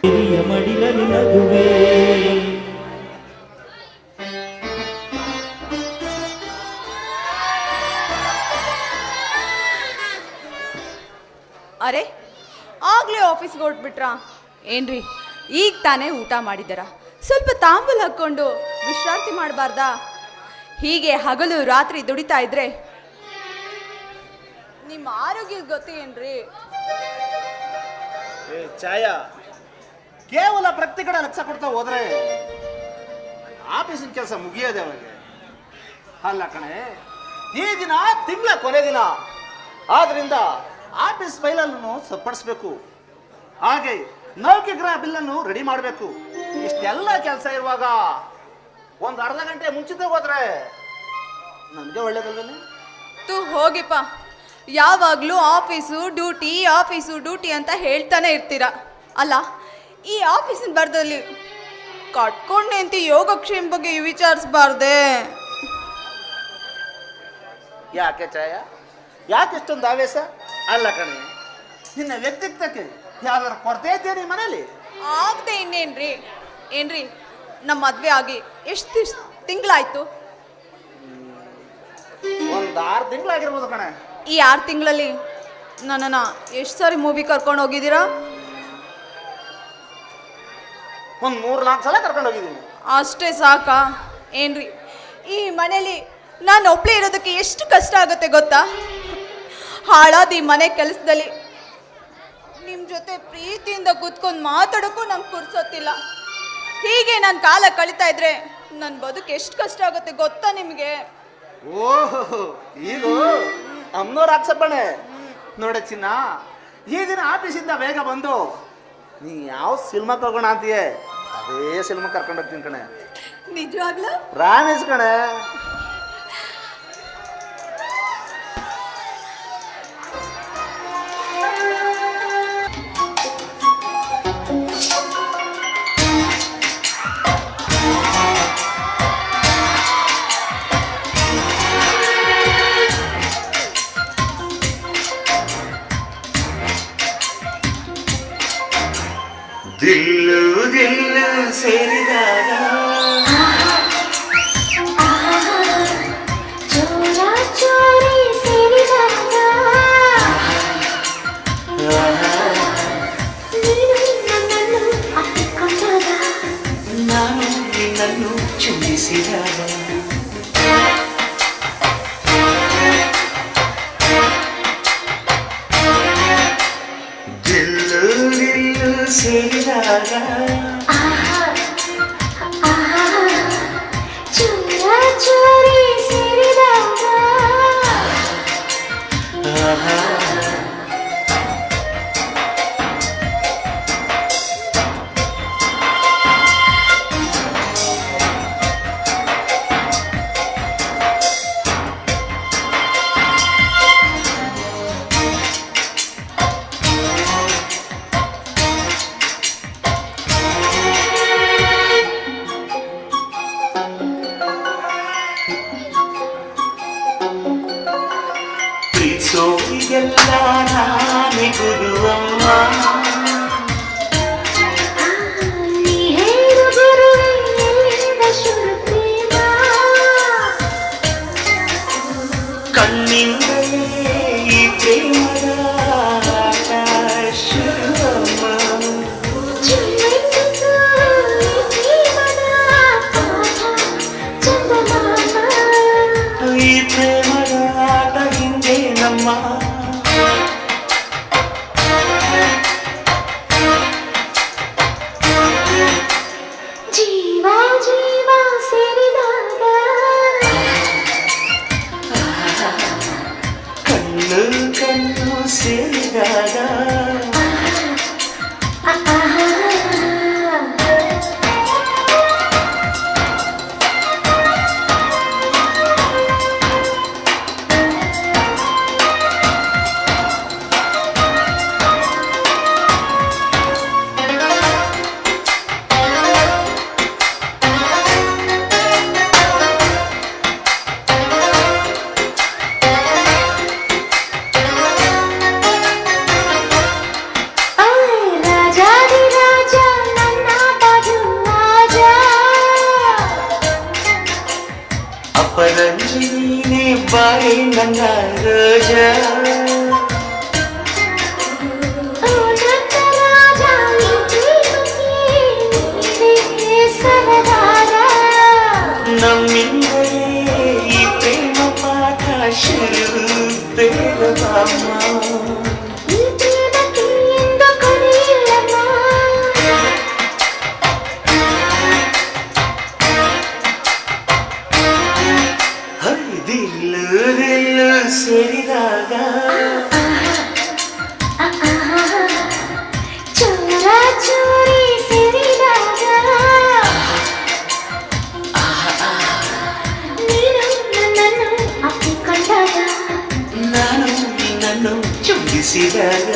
ಹಿರಿಯ ಮಡಿಲಲ್ಲಿ ನಗುವೆ. ಅರೆ ಆಗ್ಲೇ ಆಫೀಸ್ಗೆ ಹೊರಟ್ಬಿಟ್ರಾ? ಏನ್ರಿ ಈಗ ತಾನೇ ಊಟ ಮಾಡಿದಾರ? ಸ್ವಲ್ಪ ತಾಂಬೂಲ ಹಾಕ್ಕೊಂಡು ವಿಶ್ರಾಂತಿ ಮಾಡಬಾರ್ದಾ? ಹೀಗೆ ಹಗಲು ರಾತ್ರಿ ದುಡಿತಾ ಇದ್ರೆ ನಿಮ್ಮ ಆರೋಗ್ಯ ಗೊತ್ತೇನ್ರಿ? ಛಾಯಾ, ಕೇವಲ ಪ್ರತಿ ಕಡೆ ಲಕ್ಷ ಕೊಡ್ತಾ ಹೋದ್ರೆ ಆಫೀಸಿನ ಕೆಲಸ ಮುಗಿಯೋದೆ ಅವರಿಗೆ. ಅಲ್ಲ ಕಣೆ, ಈ ದಿನ ತಿಂಗಳ ಕೊನೆ ದಿನ, ಆದ್ರಿಂದ ಆಫೀಸ್ ಫೈಲನ್ನು ಸರಿಪಡಿಸ್ಬೇಕು, ಹಾಗೆ ನೌಕರರ ಬಿಲ್ಲನ್ನು ರೆಡಿ ಮಾಡಬೇಕು. ಇಷ್ಟೆಲ್ಲ ಕೆಲಸ ಇರುವಾಗ ಒಂದು ಅರ್ಧ ಗಂಟೆ ಮುಂಚಿತ ಹೋದ್ರೆ ನನಗೆ ಒಳ್ಳೇದಲ್ವೇನೆ? ತು ಹೋಗಿಪ್ಪ, ಯಾವಾಗಲೂ ಆಫೀಸು ಡ್ಯೂಟಿ ಅಂತ ಹೇಳ್ತಾನೆ ಇರ್ತೀರ. ಅಲ್ಲ, ಈ ಆಫೀಸಿನ ಬರ್ದಲ್ಲಿ ಕಟ್ಕೊಂಡೆ ಅಂತ ಯೋಗಕ್ಷೇಮ ಬಗ್ಗೆ ವಿಚಾರಿಸಬಾರ್ದೆ? ಯಾಕೆ ಛಾಯ, ಯಾಕೆ ಇಷ್ಟೊಂದು ಆವೇಶ? ಅಲ್ಲ ಕಣೆ, ನಿನ್ನ ವ್ಯಕ್ತಿತ್ವಕ್ಕೆ ಯಾವ್ದಾರು ಕೊರತೆ ಇದ್ದೇನೆ ಮನೇಲಿ? ಆಗದೆ ಇನ್ನೇನ್ರಿ? ಏನ್ರಿ ನಮ್ಮ ಮದ್ವೆ ಆಗಿ ಎಷ್ಟು ತಿಂಗಳಾಯ್ತು? ಒಂದು 6 ತಿಂಗಳಾಗಿರ್ಬೋದು ಕಣೆ. ಈ 6 ತಿಂಗಳಲ್ಲಿ ನನ್ನನ್ನು ಎಷ್ಟು ಸಾರಿ ಮೂವಿ ಕರ್ಕೊಂಡು ಹೋಗಿದ್ದೀರಾ? ಒಂದು 3-4 ಸಲ ಕರ್ಕೊಂಡು ಹೋಗಿದ್ದೀನಿ. ಅಷ್ಟೇ ಸಾಕಾ? ಏನ್ರಿ ಈ ಮನೇಲಿ ನಾನು ಒಬ್ಳೇ ಇರೋದಕ್ಕೆ ಎಷ್ಟು ಕಷ್ಟ ಆಗುತ್ತೆ ಗೊತ್ತಾ? ಹಾಳಾದ ಈ ಮನೆ ಕೆಲಸದಲ್ಲಿ ನಿಮ್ಮ ಜೊತೆ ಪ್ರೀತಿಯಿಂದ ಕೂತ್ಕೊಂಡು ಮಾತಾಡೋಕ್ಕೂ ನಂಗೆ ಕುರ್ಸೋತಿಲ್ಲ. ಹೀಗೆ ನಾನು ಕಾಲ ಕಳೀತಾ ಇದ್ರೆ ನನ್ನ ಬದುಕು ಎಷ್ಟು ಕಷ್ಟ ಆಗುತ್ತೆ ಗೊತ್ತಾ ನಿಮಗೆ? ಓಹೋ, ಈಗ ಅಮ್ಮನವ್ರ ಆಕ್ಷೇಪಣೆ ನೋಡೆ ಚಿನ್ನ. ಈ ದಿನ ಆಫೀಸಿಂದ ಬೇಗ ಬಂದು ನೀ ಯಾವ ಸಿನಿಮಾಕ್ಕೆ ಹೋಗೋಣ ಅಂತೀಯೇ ಅದೇ ಸಿನಿಮಾ ಕರ್ಕೊಂಡು ಹೋಗ್ತೀನಿ ಕಣೆ. ನಿಜವಾಗ್ಲೂ? ಪ್ರಾಮಿಸ್ ಕಣೆ. ದಿಲ್ಲು ದಿಲ್ಲು ಸೇರಿದಾಗ ಚೋರಿ ಸೇರಿದಾಗ ನನ್ನನ್ನು ಅಪ್ಪಿಕೊಂಡಾಗ ನಾನು ನಿನ್ನನ್ನು ಚುಂಬಿಸಿದಾಗ ದಿಲ್ಲು ದಿಲ್ಲು ಸೇರಿದಾಗ ಚೋರಿ ಸೇರಿದಾಗ ಪ್ರೀತಿಸೋರಿಗೆಲ್ಲ ಬಾರಿ ನನ್ನ ರೋಜ ಓ ನನ್ನ ರಾಜ ಈ ಪ್ರೇಮಕ್ಕೆ ನೀನೇ ಸರದಾರ ನಮ್ಮಿಂದಲೇ ಈ ಪ್ರೇಮ ಪಾಠ ಶುರು ಬೇಡವಮ್ಮ ಈ ಪ್ರೇಮಕ್ಕೆ ಎಂದು ಕೊನೆಯಿಲ್ಲಮ್ಮ ದಿಲ್ಲು ದಿಲ್ಲು ಸೇರಿದಾಗ ಚೋರ ಚೋರಿ ಸೇರಿದಾಗ ನೀನು ನನ್ನನ್ನು ಅಪ್ಪಿಕೊಂಡಾಗ ನಾನು ನಿನ್ನನ್ನು ಚುಂಬಿಸಿದಾಗ